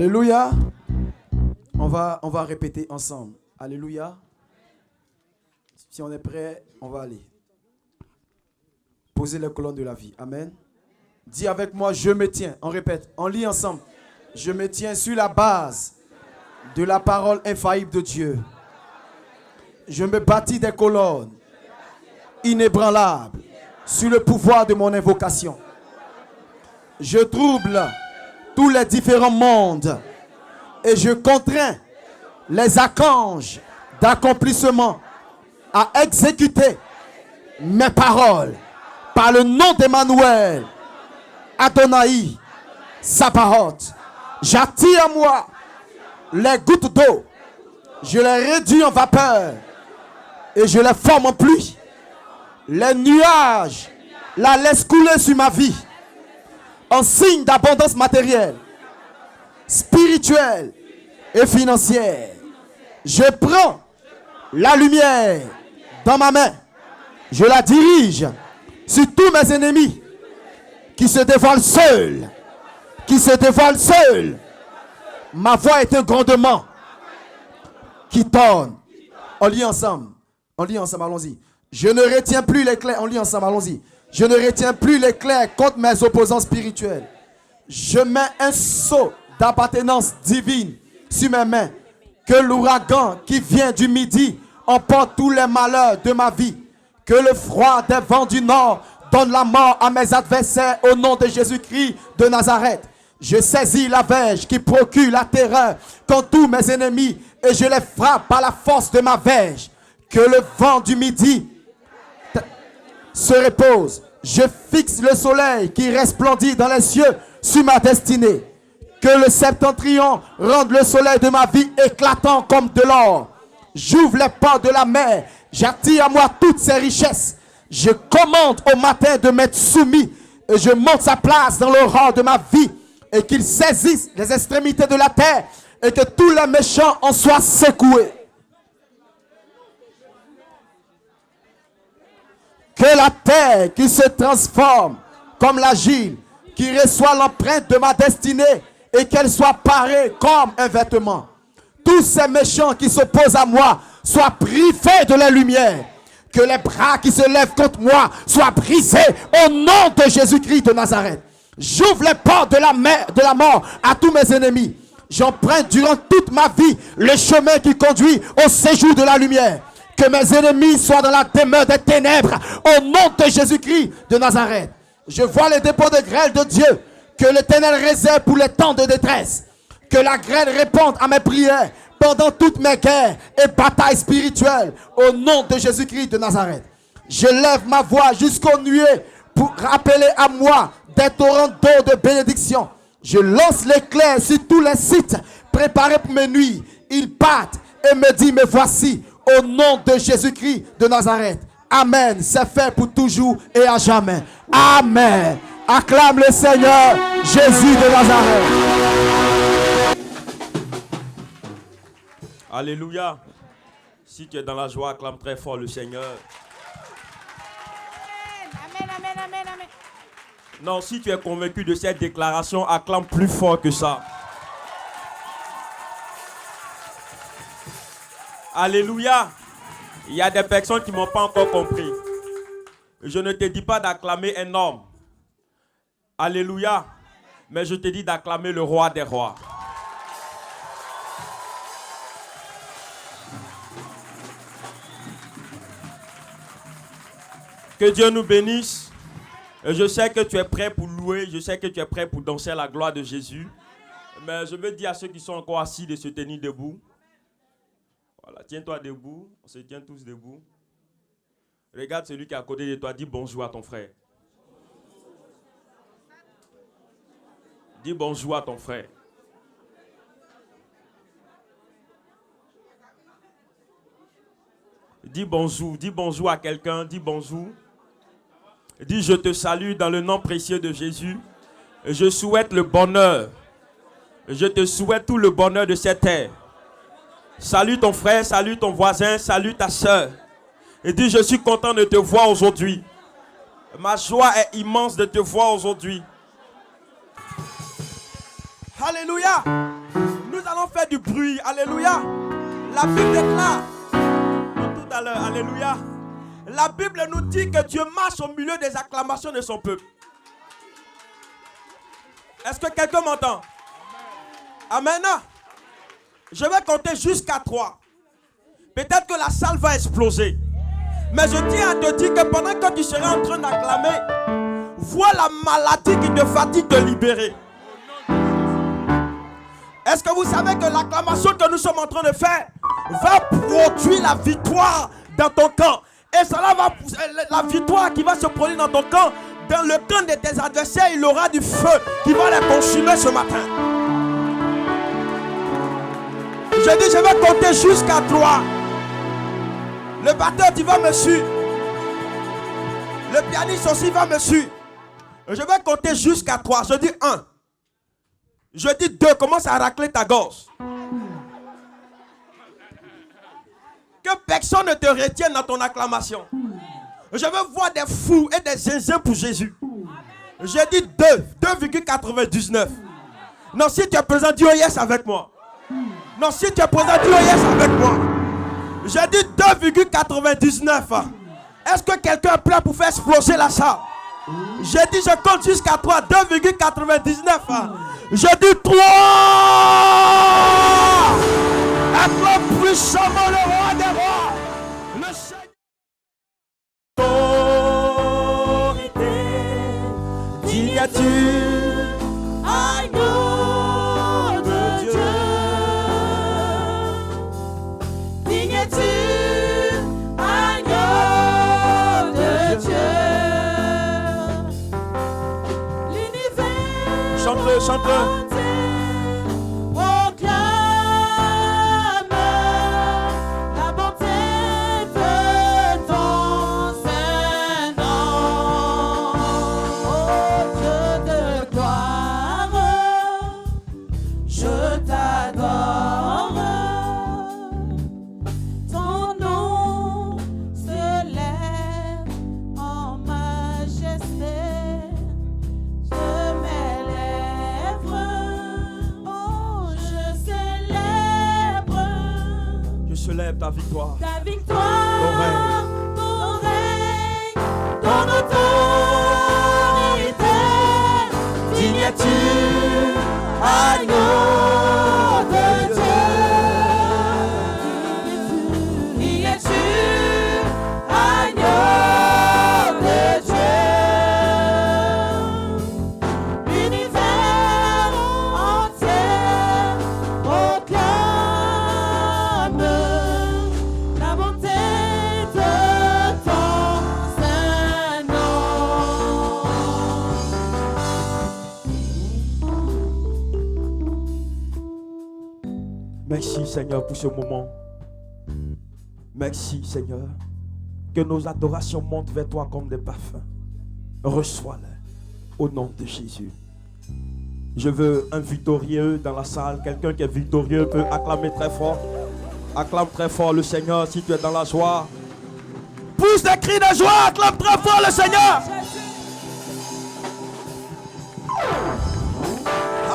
Alléluia. On va répéter ensemble. Alléluia. Si on est prêt, on va aller. Posez les colonnes de la vie. Amen. Dis avec moi, je me tiens. On répète, on lit ensemble. Je me tiens sur la base de la parole infaillible de Dieu. Je me bâtis des colonnes inébranlables sur le pouvoir de mon invocation. Je trouble tous les différents mondes et je contrains les archanges d'accomplissement à exécuter mes paroles par le nom d'Emmanuel, Adonai, Sabaoth. J'attire à moi les gouttes d'eau, je les réduis en vapeur et je les forme en pluie. Les nuages la laissent couler sur ma vie en signe d'abondance matérielle, spirituelle et financière. Je prends la lumière dans ma main. Je la dirige sur tous mes ennemis qui se dévoilent seuls. Qui se dévoilent seuls. Ma voix est un grondement qui tonne. On lit ensemble. On lit ensemble, allons-y. Je ne retiens plus l'éclair. On lit ensemble, allons-y. Je ne retiens plus l'éclair contre mes opposants spirituels. Je mets un sceau d'appartenance divine sur mes mains. Que l'ouragan qui vient du midi emporte tous les malheurs de ma vie. Que le froid des vents du nord donne la mort à mes adversaires au nom de Jésus-Christ de Nazareth. Je saisis la verge qui procure la terreur contre tous mes ennemis et je les frappe par la force de ma verge. Que le vent du midi se repose. Je fixe le soleil qui resplendit dans les cieux sur ma destinée. Que le septentrion rende le soleil de ma vie éclatant comme de l'or. J'ouvre les portes de la mer. J'attire à moi toutes ses richesses. Je commande au matin de m'être soumis et je monte sa place dans le rang de ma vie et qu'il saisisse les extrémités de la terre et que tous les méchants en soient secoués. Que la terre qui se transforme comme l'agile, qui reçoit l'empreinte de ma destinée et qu'elle soit parée comme un vêtement. Tous ces méchants qui s'opposent à moi soient privés de la lumière. Que les bras qui se lèvent contre moi soient brisés au nom de Jésus-Christ de Nazareth. J'ouvre les portes de la mort à tous mes ennemis. J'emprunte durant toute ma vie le chemin qui conduit au séjour de la lumière. Que mes ennemis soient dans la demeure des ténèbres au nom de Jésus-Christ de Nazareth. Je vois les dépôts de grêle de Dieu que l'Éternel réserve pour les temps de détresse. Que la grêle réponde à mes prières pendant toutes mes guerres et batailles spirituelles au nom de Jésus-Christ de Nazareth. Je lève ma voix jusqu'aux nuées pour rappeler à moi des torrents d'eau de bénédiction. Je lance l'éclair sur tous les sites préparés pour mes nuits. Ils partent et me disent, me voici au nom de Jésus-Christ de Nazareth. Amen. C'est fait pour toujours et à jamais. Amen. Acclame le Seigneur Jésus de Nazareth. Alléluia. Si tu es dans la joie, acclame très fort le Seigneur. Amen, amen, amen, amen. Non, si tu es convaincu de cette déclaration, acclame plus fort que ça. Alléluia. Il y a des personnes qui ne m'ont pas encore compris. Je ne te dis pas d'acclamer un homme. Alléluia. Mais je te dis d'acclamer le roi des rois. Que Dieu nous bénisse. Je sais que tu es prêt pour louer. Je sais que tu es prêt pour danser à la gloire de Jésus. Mais je veux dire à ceux qui sont encore assis de se tenir debout. Voilà, tiens-toi debout. On se tient tous debout. Regarde celui qui est à côté de toi. Dis bonjour à ton frère. Dis bonjour à ton frère. Dis bonjour à quelqu'un. Dis bonjour. Dis je te salue dans le nom précieux de Jésus. Je souhaite le bonheur. Je te souhaite tout le bonheur de cette terre. Salue ton frère, salue ton voisin, salue ta soeur. Et dis je suis content de te voir aujourd'hui. Ma joie est immense de te voir aujourd'hui. Alléluia. Nous allons faire du bruit. Alléluia. La Bible déclare tout à l'heure. Alléluia. La Bible nous dit que Dieu marche au milieu des acclamations de son peuple. Est-ce que quelqu'un m'entend? Amen. Je vais compter jusqu'à 3. Peut-être que la salle va exploser. Mais je tiens à te dire que pendant que tu seras en train d'acclamer, vois la maladie qui te fatigue te libérer. Est-ce que vous savez que l'acclamation que nous sommes en train de faire va produire la victoire dans ton camp? Et cela va, la victoire qui va se produire dans ton camp, dans le camp de tes adversaires, il aura du feu qui va les consumer ce matin. Je dis, je vais compter jusqu'à 3. Le batteur, tu vas me suivre. Le pianiste aussi va me suivre. Je vais compter jusqu'à 3. Je dis 1. Je dis 2. Commence à racler ta gorge. Que personne ne te retienne dans ton acclamation. Je veux voir des fous et des zinzins pour Jésus. Je dis 2,99. Non, si tu es présent, dis oh yes avec moi. Non, si tu es présent, dis oh yes avec moi. J'ai dit 2,99. Est-ce que quelqu'un est prêt pour faire exploser la salle? J'ai dit je compte jusqu'à 3. 2,99. J'ai dit 3. Acclame puissamment le roi des rois. Le Seigneur. Digne es-tu, agneau de Dieu. Digne es-tu, agneau de Dieu. L'univers. Chante-le, chante-le. Ta victoire, ton règne, ton autorité. Digne es-tu, agneau de Dieu. Digne es-tu, agneau de Dieu. L'univers entier proclame la bonté de ton saint nom. Merci Seigneur pour ce moment. Merci Seigneur. Que nos adorations montent vers toi comme des parfums. Reçois-les au nom de Jésus. Je veux un victorieux dans la salle. Quelqu'un qui est victorieux peut acclamer très fort. Acclame très fort le Seigneur si tu es dans la joie. Pousse des cris de joie. Acclame très fort le Seigneur.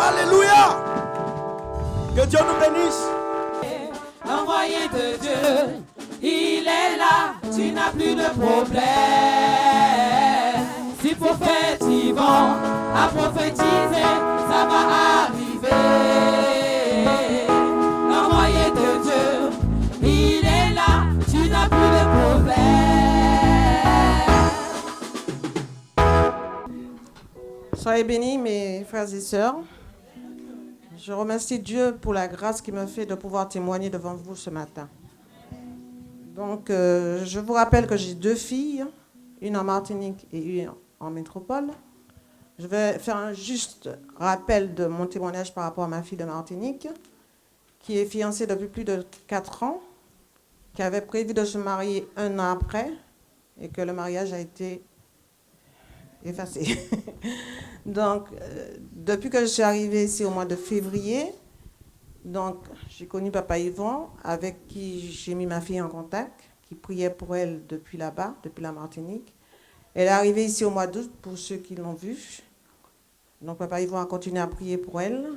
Alléluia. Que Dieu nous bénisse. L'envoyé de Dieu, il est là, tu n'as plus de problème. Si prophètes y vont à prophétiser, ça va arriver. L'envoyé de Dieu, il est là, tu n'as plus de problème. Soyez bénis mes frères et sœurs. Je remercie Dieu pour la grâce qu'il me fait de pouvoir témoigner devant vous ce matin. Donc, je vous rappelle que j'ai 2 filles, une en Martinique et une en métropole. Je vais faire un juste rappel de mon témoignage par rapport à ma fille de Martinique, qui est fiancée depuis plus de 4 ans, qui avait prévu de se marier 1 an après, et que le mariage a été effacé. Donc, depuis que je suis arrivée ici au mois de février, donc j'ai connu Papa Yvon, avec qui j'ai mis ma fille en contact, qui priait pour elle depuis là-bas, depuis la Martinique. Elle est arrivée ici au mois d'août, pour ceux qui l'ont vue. Donc Papa Yvon a continué à prier pour elle.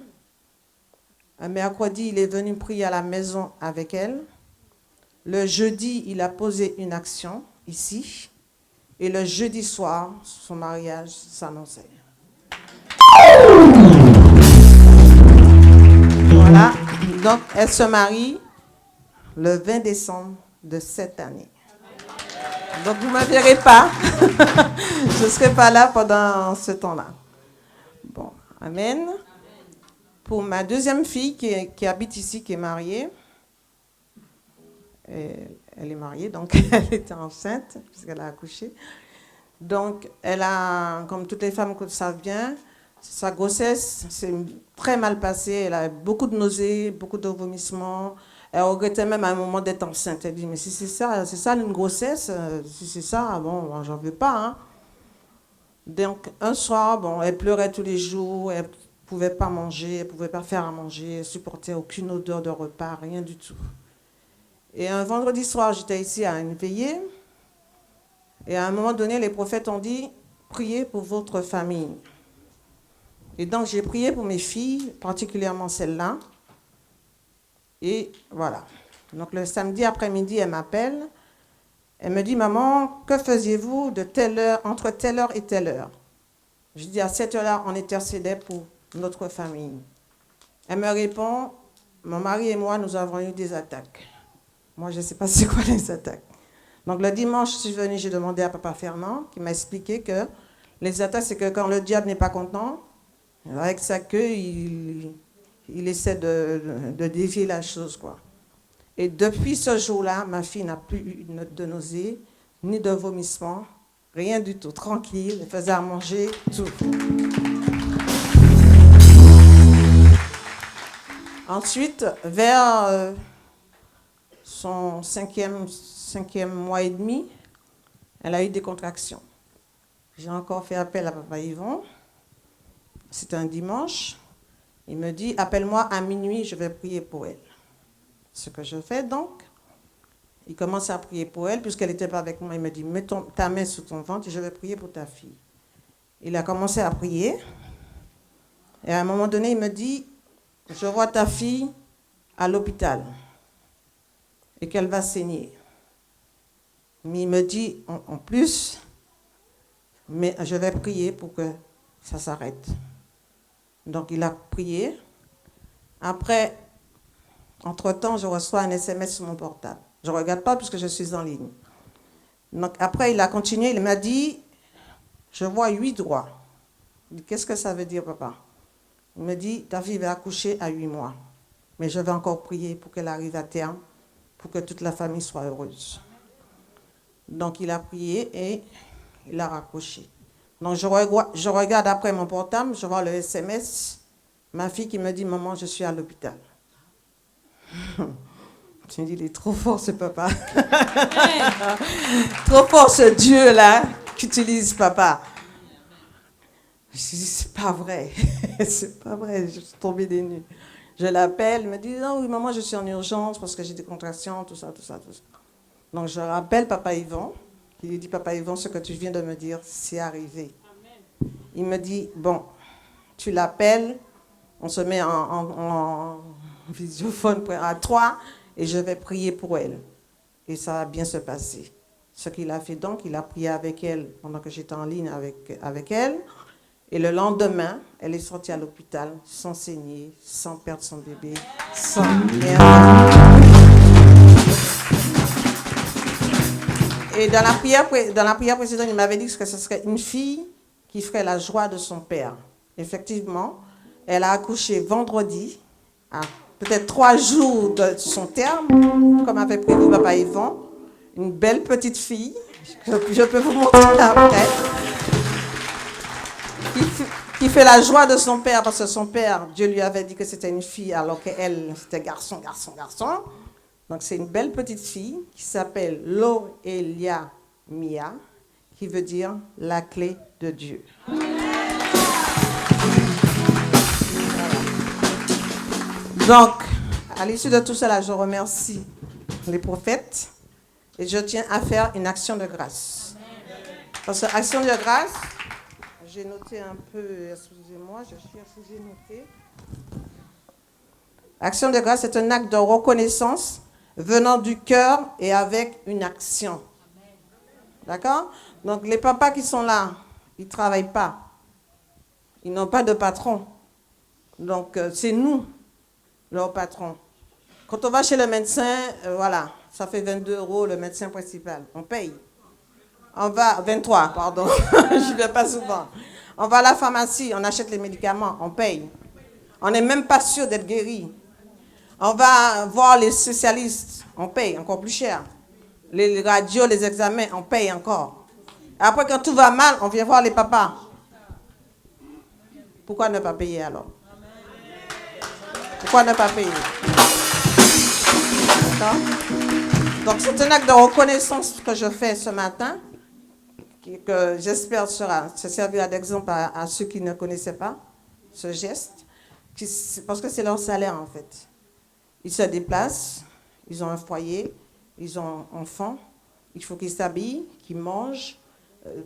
Un mercredi, il est venu prier à la maison avec elle. Le jeudi, il a posé une action ici. Et le jeudi soir, son mariage s'annonçait. Voilà. Donc, elle se marie le 20 décembre de cette année. Donc, vous ne me verrez pas. Je ne serai pas là pendant ce temps-là. Bon, amen. Pour ma deuxième fille qui habite ici, qui est mariée, elle est mariée, donc elle était enceinte, puisqu'elle a accouché. Donc, elle a, comme toutes les femmes que ça vient, sa grossesse s'est très mal passée. Elle a beaucoup de nausées, beaucoup de vomissements. Elle regrettait même à un moment d'être enceinte. Elle dit, mais si c'est ça une grossesse, si c'est ça, bon, j'en veux pas. Hein. Donc, un soir, bon, elle pleurait tous les jours, elle ne pouvait pas manger, elle ne pouvait pas faire à manger, elle ne supportait aucune odeur de repas, rien du tout. Et un vendredi soir, j'étais ici à une veillée. Et à un moment donné, les prophètes ont dit, priez pour votre famille. Et donc, j'ai prié pour mes filles, particulièrement celle-là. Et voilà. Donc, le samedi après-midi, elle m'appelle. Elle me dit, maman, que faisiez-vous de telle heure, entre telle heure et telle heure? Je dis, à cette heure-là, on intercédait pour notre famille. Elle me répond, mon mari et moi, nous avons eu des attaques. Moi, je ne sais pas c'est quoi les attaques. Donc, le dimanche, je suis venue, j'ai demandé à Papa Fernand, qui m'a expliqué que les attaques, c'est que quand le diable n'est pas content, avec sa queue, il essaie de dévier la chose, quoi. Et depuis ce jour-là, ma fille n'a plus eu de nausée, ni de vomissement, rien du tout, tranquille, elle faisait à manger, tout. Ensuite, vers son cinquième mois et demi, elle a eu des contractions. J'ai encore fait appel à Papa Yvon. C'était un dimanche. Il me dit, appelle-moi à minuit, je vais prier pour elle. Ce que je fais donc, il commence à prier pour elle, puisqu'elle n'était pas avec moi. Il me dit, mets ta main sous ton ventre et je vais prier pour ta fille. Il a commencé à prier. Et à un moment donné, il me dit, je vois ta fille à l'hôpital et qu'elle va saigner. Mais il me dit, en plus, mais je vais prier pour que ça s'arrête. Donc, il a prié. Après, entre-temps, je reçois un SMS sur mon portable. Je ne regarde pas puisque je suis en ligne. Donc, après, il a continué. Il m'a dit, je vois 8 droits. Je dis, qu'est-ce que ça veut dire, papa? Il me dit, ta fille va accoucher à 8 mois. Mais je vais encore prier pour qu'elle arrive à terme, pour que toute la famille soit heureuse. Donc, il a prié et il a raccroché. Donc, je regarde après mon portable, je vois le SMS, ma fille qui me dit, maman, je suis à l'hôpital. Tu me dis, il est trop fort ce papa. Trop fort ce Dieu-là qu'utilise papa. Je dis, c'est pas vrai. C'est pas vrai, je suis tombée des nues. Je l'appelle, il me dit, non, oui, maman, je suis en urgence parce que j'ai des contractions, tout ça. Donc, je rappelle Papa Yvon. Il lui dit, Papa Yvon, ce que tu viens de me dire, c'est arrivé. Amen. Il me dit, bon, tu l'appelles, on se met en visiophone à 3 et je vais prier pour elle. Et ça va bien se passer. Ce qu'il a fait donc, il a prié avec elle pendant que j'étais en ligne avec elle. Et le lendemain, elle est sortie à l'hôpital sans saigner, sans perdre son bébé, sans rien. Et dans la prière précédente, il m'avait dit que ce serait une fille qui ferait la joie de son père. Effectivement, elle a accouché vendredi, à peut-être 3 jours de son terme, comme avait prévu Papa Yvon. Une belle petite fille, je peux vous montrer après, qui fait la joie de son père, parce que son père, Dieu lui avait dit que c'était une fille, alors qu'elle, c'était garçon. Donc, c'est une belle petite fille qui s'appelle Loelia Mia, qui veut dire la clé de Dieu. Donc, à l'issue de tout cela, je remercie les prophètes et je tiens à faire une action de grâce. Parce que action de grâce, j'ai noté un peu, excusez-moi, j'ai noté. Action de grâce, c'est un acte de reconnaissance venant du cœur et avec une action. D'accord? Donc les papas qui sont là, ils ne travaillent pas. Ils n'ont pas de patron. Donc c'est nous, leur patron. Quand on va chez le médecin, voilà, ça fait 22 € le médecin principal. On paye. On va, 23, pardon, je ne vais pas souvent. On va à la pharmacie, on achète les médicaments, on paye. On n'est même pas sûr d'être guéri. On va voir les spécialistes, on paye encore plus cher. Les radios, les examens, on paye encore. Après, quand tout va mal, on vient voir les papas. Pourquoi ne pas payer alors? Pourquoi ne pas payer? D'accord? Donc, c'est un acte de reconnaissance que je fais ce matin, que j'espère se servira d'exemple à ceux qui ne connaissaient pas ce geste, parce que c'est leur salaire en fait. Ils se déplacent, ils ont un foyer, ils ont un enfant, il faut qu'ils s'habillent, qu'ils mangent,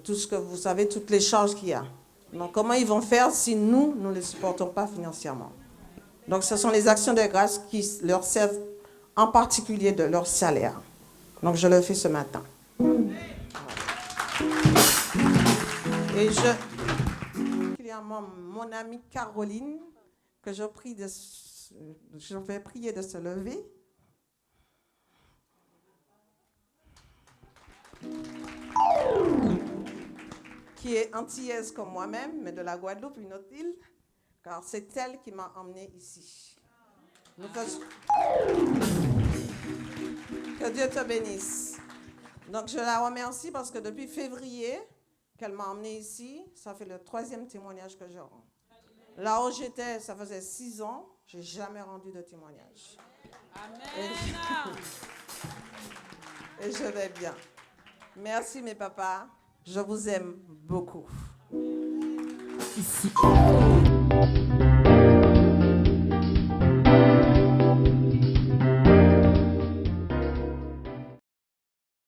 tout ce que vous savez, toutes les charges qu'il y a. Donc comment ils vont faire si nous ne les supportons pas financièrement? Donc ce sont les actions de grâce qui leur servent en particulier de leur salaire. Donc je le fais ce matin. Et particulièrement mon amie Caroline, que je vais prier de se lever. Qui est antillaise comme moi-même, mais de la Guadeloupe, une autre île, car c'est elle qui m'a emmenée ici. Que Dieu te bénisse. Donc je la remercie parce que depuis février qu'elle m'a emmenée ici, ça fait le 3e témoignage que je rends. Là où j'étais, ça faisait 6 ans, je n'ai jamais rendu de témoignage. Amen. Et je vais bien. Merci mes papas, je vous aime beaucoup. Ici.